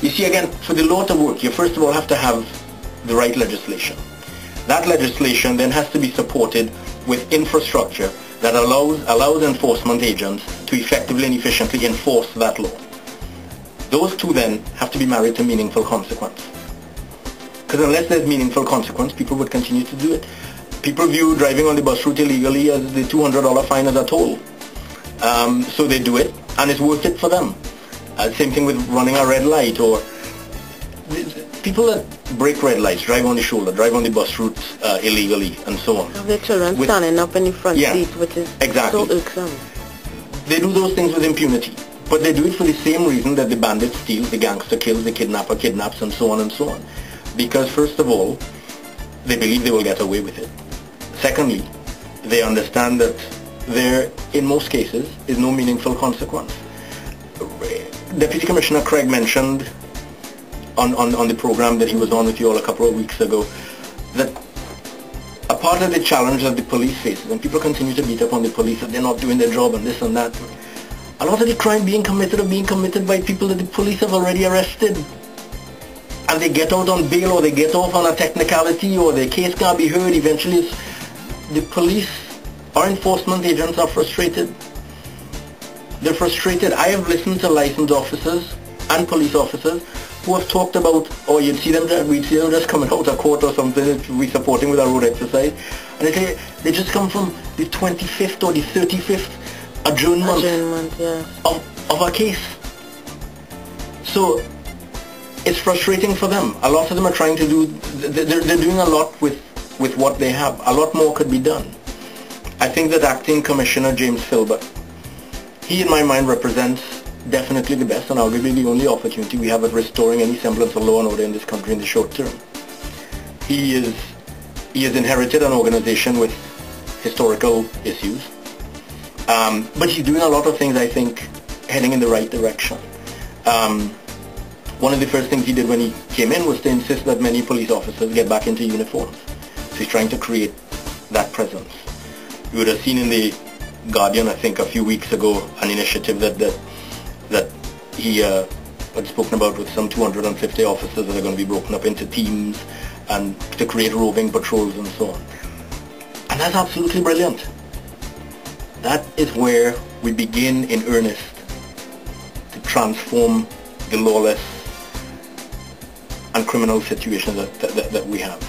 You see, again, for the law to work, you first of all have to have the right legislation. That legislation then has to be supported with infrastructure that allows enforcement agents to effectively and efficiently enforce that law. Those two then have to be married to meaningful consequence. Because unless there's meaningful consequence, people would continue to do it. People view driving on the bus route illegally as the $200 fine as a toll. So they do it, and it's worth it for them. Same thing with running a red light, or people that break red lights, drive on the shoulder, drive on the bus route illegally, and so on. Have their children standing up in the front seat, which is exactly. so irksome. They do those things with impunity, but they do it for the same reason that the bandit steals, the gangster kills, the kidnapper kidnaps, and so on and so on. Because first of all, they believe they will get away with it. Secondly, they understand that there, in most cases, is no meaningful consequence. Deputy Commissioner Craig mentioned on the program that he was on with you all a couple of weeks ago that a part of the challenge that the police faces, and people continue to beat up on the police that they're not doing their job and this and that, a lot of the crime being committed by people that the police have already arrested. And they get out on bail, or they get off on a technicality, or their case can't be heard. Eventually the police or enforcement agents are frustrated. They're frustrated. I have listened to licensed officers and police officers who have talked about, or we'd see them just coming out of court or something that we supporting with our road exercise, and they say they just come from the 25th or the 35th adjournment of a case. So it's frustrating for them. A lot of them are trying to do, they're doing a lot with what they have. A lot more could be done. I think that Acting Commissioner James Philbert, he in my mind represents definitely the best and arguably the only opportunity we have at restoring any semblance of law and order in this country in the short term. He has inherited an organization with historical issues, but he's doing a lot of things, I think, heading in the right direction. One of the first things he did when he came in was to insist that many police officers get back into uniforms. So he's trying to create that presence. You would have seen in the Guardian, I think, a few weeks ago, an initiative that he had spoken about with some 250 officers that are going to be broken up into teams and to create roving patrols and so on. And that's absolutely brilliant. That is where we begin in earnest to transform the lawless and criminal situations that we have.